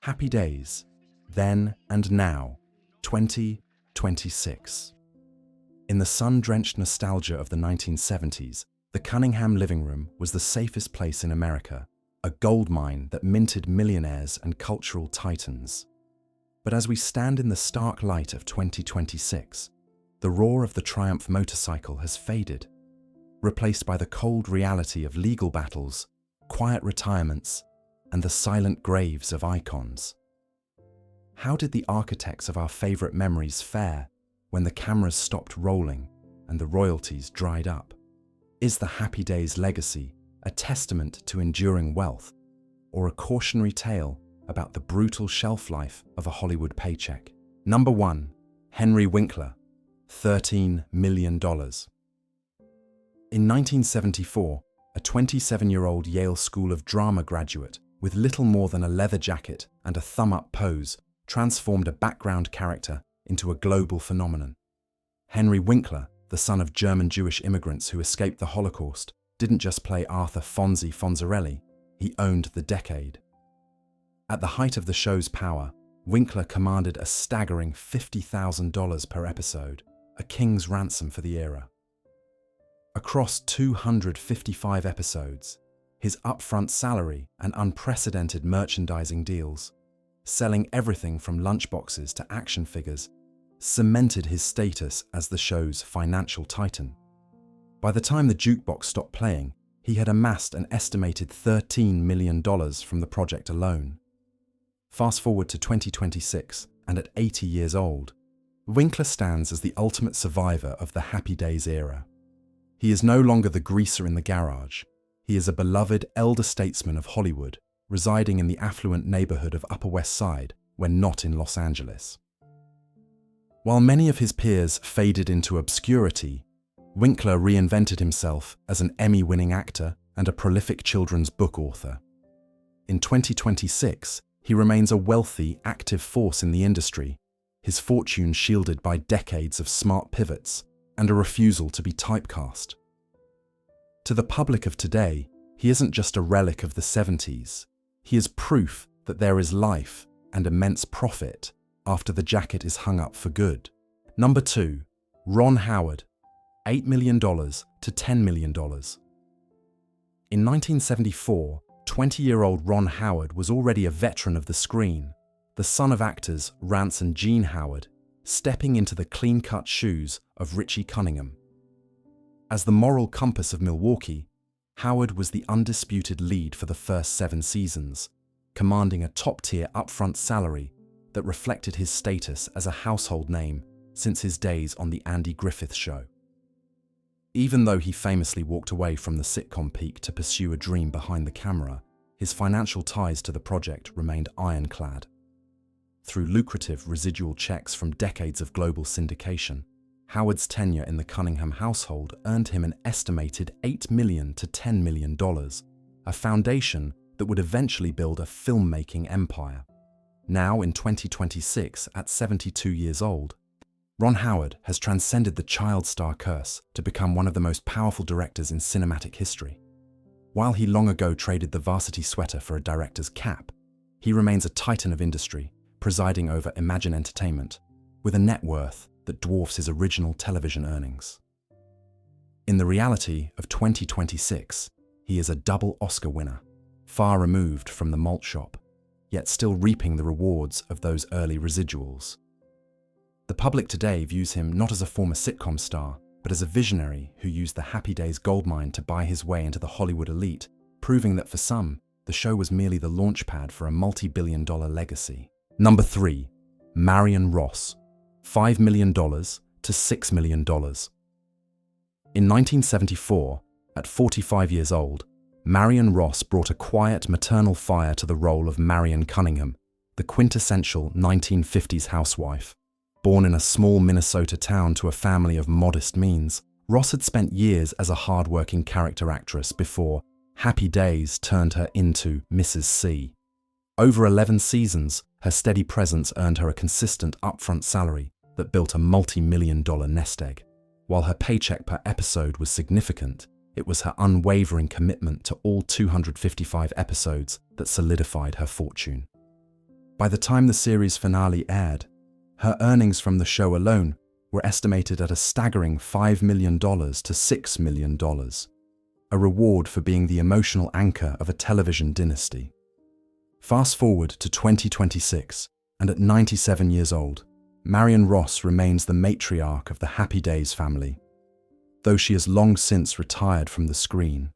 Happy Days, Then and Now, 2026. In the sun-drenched nostalgia of the 1970s, the Cunningham living room was the safest place in America, a gold mine that minted millionaires and cultural titans. But as we stand in the stark light of 2026, the roar of the Triumph motorcycle has faded, replaced by the cold reality of legal battles, quiet retirements, and the silent graves of icons. How did the architects of our favorite memories fare when the cameras stopped rolling and the royalties dried up? Is the Happy Days legacy a testament to enduring wealth, or a cautionary tale about the brutal shelf life of a Hollywood paycheck? Number 1. Henry Winkler, $13 million. In 1974, a 27-year-old Yale School of Drama graduate with little more than a leather jacket and a thumb-up pose transformed a background character into a global phenomenon. Henry Winkler, the son of German Jewish immigrants who escaped the Holocaust, didn't just play Arthur Fonzie Fonzarelli, he owned the decade. At the height of the show's power, Winkler commanded a staggering $50,000 per episode, a king's ransom for the era. Across 255 episodes, his upfront salary and unprecedented merchandising deals, selling everything from lunchboxes to action figures, cemented his status as the show's financial titan. By the time the jukebox stopped playing, he had amassed an estimated $13 million from the project alone. Fast forward to 2026, and at 80 years old, Winkler stands as the ultimate survivor of the Happy Days era. He is no longer the greaser in the garage. He is a beloved elder statesman of Hollywood, residing in the affluent neighborhood of Upper West Side when not in Los Angeles. While many of his peers faded into obscurity, Winkler reinvented himself as an Emmy-winning actor and a prolific children's book author. In 2026, he remains a wealthy, active force in the industry, his fortune shielded by decades of smart pivots and a refusal to be typecast. To the public of today, he isn't just a relic of the 70s. He is proof that there is life and immense profit after the jacket is hung up for good. Number 2. Ron Howard, $8 million to $10 million. In 1974, 20-year-old Ron Howard was already a veteran of the screen, the son of actors Rance and Gene Howard, stepping into the clean-cut shoes of Richie Cunningham. As the moral compass of Milwaukee, Howard was the undisputed lead for the first 7 seasons, commanding a top-tier upfront salary that reflected his status as a household name since his days on The Andy Griffith Show. Even though he famously walked away from the sitcom peak to pursue a dream behind the camera, his financial ties to the project remained ironclad. Through lucrative residual checks from decades of global syndication, Howard's tenure in the Cunningham household earned him an estimated $8 million to $10 million, a foundation that would eventually build a filmmaking empire. Now in 2026, at 72 years old, Ron Howard has transcended the child star curse to become one of the most powerful directors in cinematic history. While he long ago traded the varsity sweater for a director's cap, he remains a titan of industry, presiding over Imagine Entertainment, with a net worth that dwarfs his original television earnings. In the reality of 2026, he is a double Oscar winner, far removed from the malt shop, yet still reaping the rewards of those early residuals. The public today views him not as a former sitcom star, but as a visionary who used the Happy Days goldmine to buy his way into the Hollywood elite, proving that for some, the show was merely the launchpad for a multi-billion-dollar legacy. Number 3. Marion Ross, $5 million to $6 million. In 1974, at 45 years old, Marion Ross brought a quiet maternal fire to the role of Marion Cunningham, the quintessential 1950s housewife. Born in a small Minnesota town to a family of modest means, Ross had spent years as a hard-working character actress before Happy Days turned her into Mrs. C. Over 11 seasons, her steady presence earned her a consistent upfront salary that built a multi-million-dollar nest egg. While her paycheck per episode was significant, it was her unwavering commitment to all 255 episodes that solidified her fortune. By the time the series finale aired, her earnings from the show alone were estimated at a staggering $5 million to $6 million, a reward for being the emotional anchor of a television dynasty. Fast forward to 2026, and at 97 years old, Marion Ross remains the matriarch of the Happy Days family, though she has long since retired from the screen.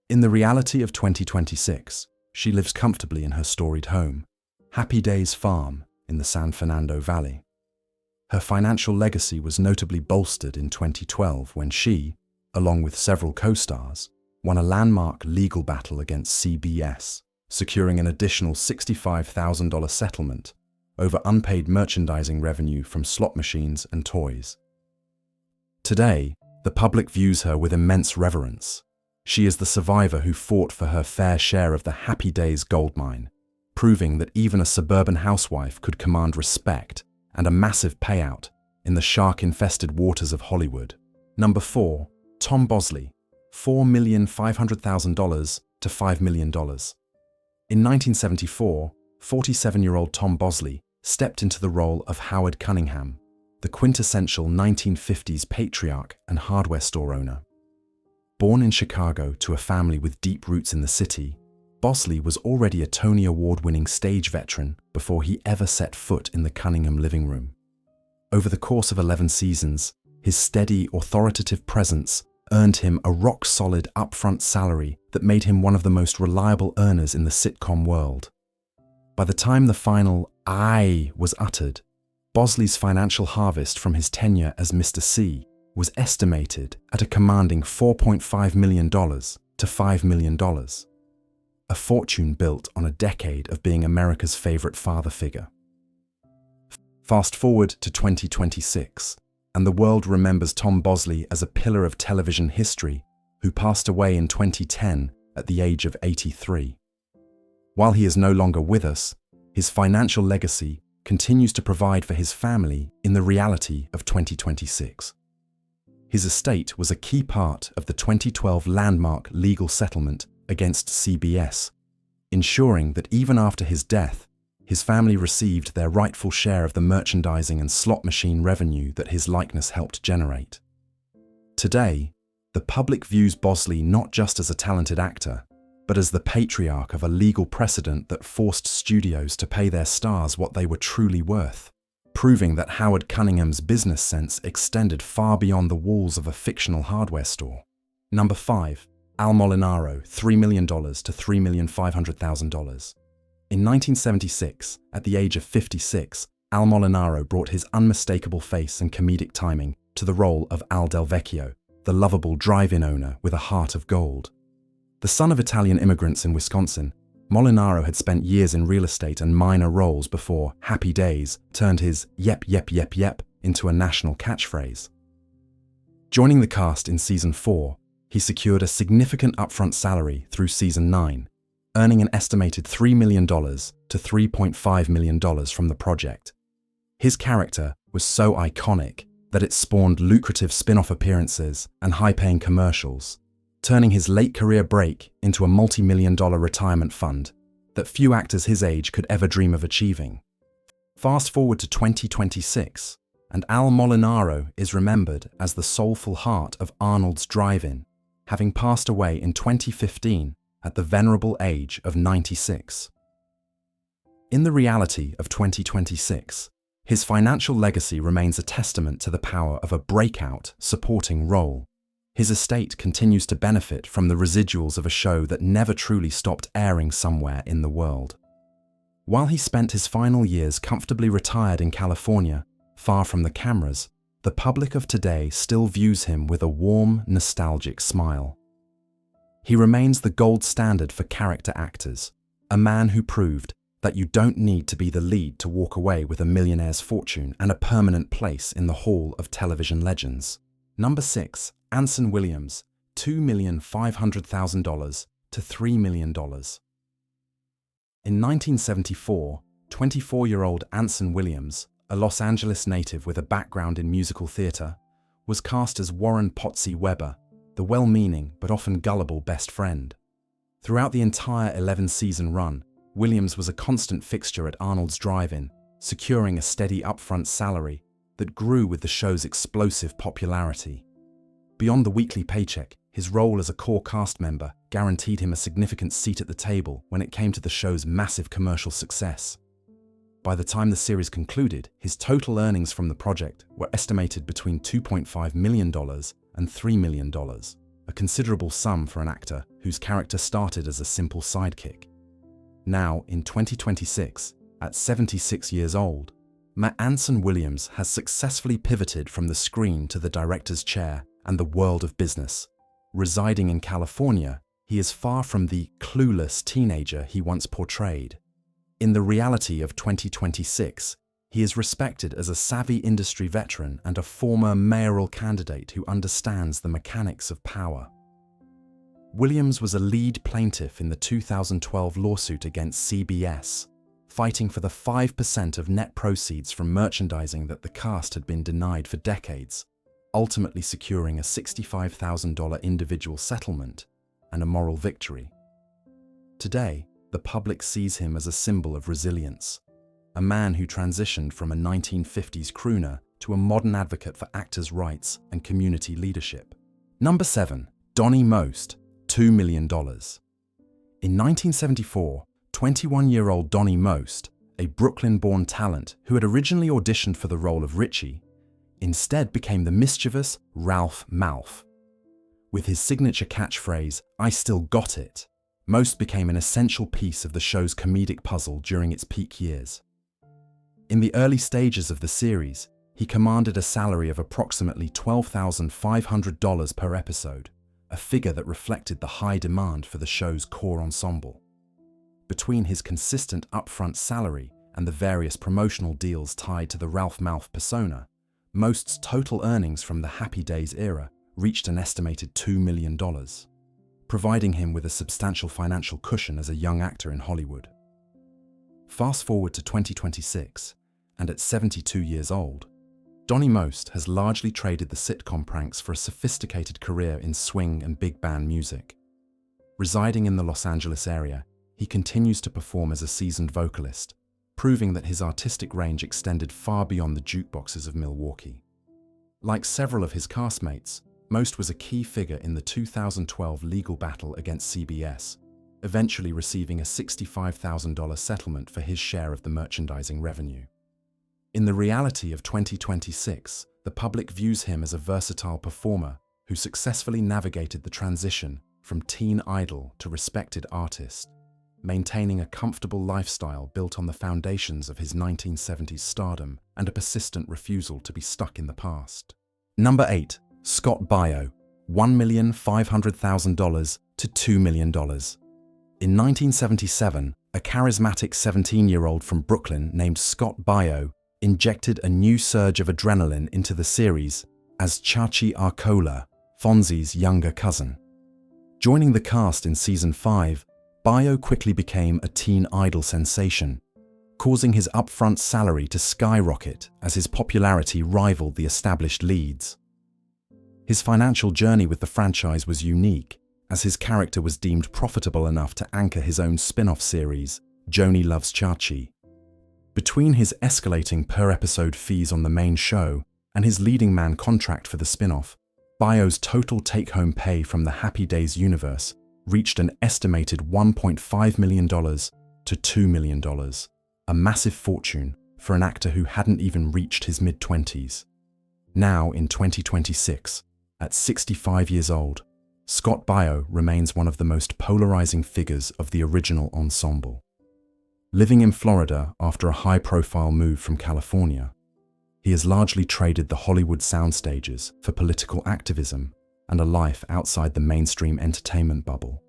In the reality of 2026, she lives comfortably in her storied home, Happy Days Farm in the San Fernando Valley. Her financial legacy was notably bolstered in 2012 when she, along with several co-stars, won a landmark legal battle against CBS, securing an additional $65,000 settlement over unpaid merchandising revenue from slot machines and toys. Today, the public views her with immense reverence. She is the survivor who fought for her fair share of the Happy Days goldmine, proving that even a suburban housewife could command respect and a massive payout in the shark-infested waters of Hollywood. Number 4. Tom Bosley, $4,500,000 to $5 million. In 1974, 47-year-old Tom Bosley stepped into the role of Howard Cunningham, the quintessential 1950s patriarch and hardware store owner. Born in Chicago to a family with deep roots in the city, Bosley was already a Tony Award-winning stage veteran before he ever set foot in the Cunningham living room. Over the course of 11 seasons, his steady, authoritative presence earned him a rock-solid upfront salary that made him one of the most reliable earners in the sitcom world. By the time the final "I" was uttered, Bosley's financial harvest from his tenure as Mr. C was estimated at a commanding $4.5 million to $5 million. A fortune built on a decade of being America's favorite father figure. Fast forward to 2026, and the world remembers Tom Bosley as a pillar of television history who passed away in 2010 at the age of 83. While he is no longer with us, his financial legacy continues to provide for his family in the reality of 2026. His estate was a key part of the 2012 landmark legal settlement against CBS, ensuring that even after his death, his family received their rightful share of the merchandising and slot machine revenue that his likeness helped generate. Today, the public views Bosley not just as a talented actor, but as the patriarch of a legal precedent that forced studios to pay their stars what they were truly worth, proving that Howard Cunningham's business sense extended far beyond the walls of a fictional hardware store. Number 5. Al Molinaro, $3 million to $3,500,000. In 1976, at the age of 56, Al Molinaro brought his unmistakable face and comedic timing to the role of Al Del Vecchio, the lovable drive-in owner with a heart of gold. The son of Italian immigrants in Wisconsin, Molinaro had spent years in real estate and minor roles before Happy Days turned his "yep, yep, yep, yep" into a national catchphrase. Joining the cast in Season 4, he secured a significant upfront salary through Season 9, earning an estimated $3 million to $3.5 million from the project. His character was so iconic that it spawned lucrative spin-off appearances and high-paying commercials, turning his late career break into a multi-million-dollar retirement fund that few actors his age could ever dream of achieving. Fast forward to 2026, and Al Molinaro is remembered as the soulful heart of Arnold's Drive-In, having passed away in 2015 at the venerable age of 96. In the reality of 2026, his financial legacy remains a testament to the power of a breakout supporting role. His estate continues to benefit from the residuals of a show that never truly stopped airing somewhere in the world. While he spent his final years comfortably retired in California, far from the cameras, the public of today still views him with a warm, nostalgic smile. He remains the gold standard for character actors, a man who proved that you don't need to be the lead to walk away with a millionaire's fortune and a permanent place in the Hall of Television Legends. Number 6. Anson Williams, $2,500,000 to $3 million. In 1974, 24-year-old Anson Williams, a Los Angeles native with a background in musical theater, was cast as Warren Potsie Weber, the well-meaning but often gullible best friend. Throughout the entire 11-season run, Williams was a constant fixture at Arnold's drive-in, securing a steady upfront salary that grew with the show's explosive popularity. Beyond the weekly paycheck, his role as a core cast member guaranteed him a significant seat at the table when it came to the show's massive commercial success. By the time the series concluded, his total earnings from the project were estimated between $2.5 million and $3 million, a considerable sum for an actor whose character started as a simple sidekick. Now, in 2026, at 76 years old, Anson Williams has successfully pivoted from the screen to the director's chair and the world of business. Residing in California, he is far from the clueless teenager he once portrayed. In the reality of 2026, he is respected as a savvy industry veteran and a former mayoral candidate who understands the mechanics of power. Williams was a lead plaintiff in the 2012 lawsuit against CBS, fighting for the 5% of net proceeds from merchandising that the cast had been denied for decades, ultimately securing a $65,000 individual settlement and a moral victory. Today, the public sees him as a symbol of resilience, a man who transitioned from a 1950s crooner to a modern advocate for actors' rights and community leadership. Number 7. Donny Most, $2 million. In 1974, 21-year-old Donny Most, a Brooklyn-born talent who had originally auditioned for the role of Richie, instead became the mischievous Ralph Malph. With his signature catchphrase, "I still got it," Most became an essential piece of the show's comedic puzzle during its peak years. In the early stages of the series, he commanded a salary of approximately $12,500 per episode, a figure that reflected the high demand for the show's core ensemble. Between his consistent upfront salary and the various promotional deals tied to the Ralph Malph persona, Most's total earnings from the Happy Days era reached an estimated $2 million, providing him with a substantial financial cushion as a young actor in Hollywood. Fast forward to 2026, and at 72 years old, Donny Most has largely traded the sitcom pranks for a sophisticated career in swing and big band music. Residing in the Los Angeles area, he continues to perform as a seasoned vocalist, proving that his artistic range extended far beyond the jukeboxes of Milwaukee. Like several of his castmates, Most was a key figure in the 2012 legal battle against CBS, eventually receiving a $65,000 settlement for his share of the merchandising revenue. In the reality of 2026, the public views him as a versatile performer who successfully navigated the transition from teen idol to respected artist, maintaining a comfortable lifestyle built on the foundations of his 1970s stardom and a persistent refusal to be stuck in the past. Number 8. Scott Baio, $1,500,000 to $2 million. In 1977, a charismatic 17-year-old from Brooklyn named Scott Baio injected a new surge of adrenaline into the series as Chachi Arcola, Fonzie's younger cousin. Joining the cast in season 5, Baio quickly became a teen idol sensation, causing his upfront salary to skyrocket as his popularity rivaled the established leads. His financial journey with the franchise was unique, as his character was deemed profitable enough to anchor his own spin-off series, Joni Loves Chachi. Between his escalating per-episode fees on the main show and his leading man contract for the spin-off, Baio's total take-home pay from the Happy Days universe reached an estimated $1.5 million to $2 million, a massive fortune for an actor who hadn't even reached his mid-20s. Now, in 2026, at 65 years old, Scott Baio remains one of the most polarizing figures of the original ensemble. Living in Florida after a high-profile move from California, he has largely traded the Hollywood soundstages for political activism and a life outside the mainstream entertainment bubble.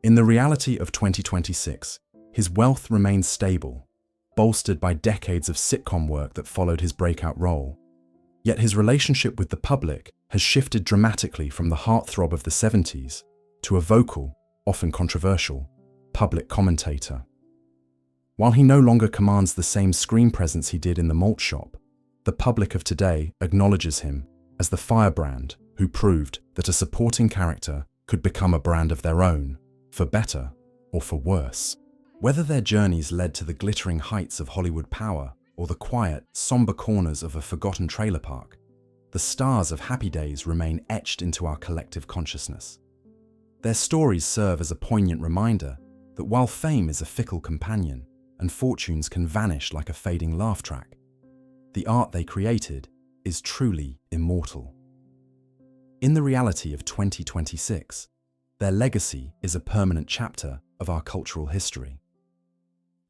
In the reality of 2026, his wealth remains stable, bolstered by decades of sitcom work that followed his breakout role. Yet his relationship with the public has shifted dramatically from the heartthrob of the 70s to a vocal, often controversial, public commentator. While he no longer commands the same screen presence he did in the malt shop, the public of today acknowledges him as the firebrand who proved that a supporting character could become a brand of their own, for better or for worse. Whether their journeys led to the glittering heights of Hollywood power or the quiet, somber corners of a forgotten trailer park, the stars of Happy Days remain etched into our collective consciousness. Their stories serve as a poignant reminder that while fame is a fickle companion and fortunes can vanish like a fading laugh track, the art they created is truly immortal. In the reality of 2026, their legacy is a permanent chapter of our cultural history.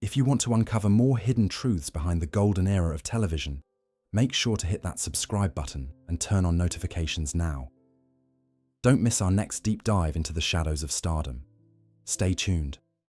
If you want to uncover more hidden truths behind the golden era of television, make sure to hit that subscribe button and turn on notifications now. Don't miss our next deep dive into the shadows of stardom. Stay tuned.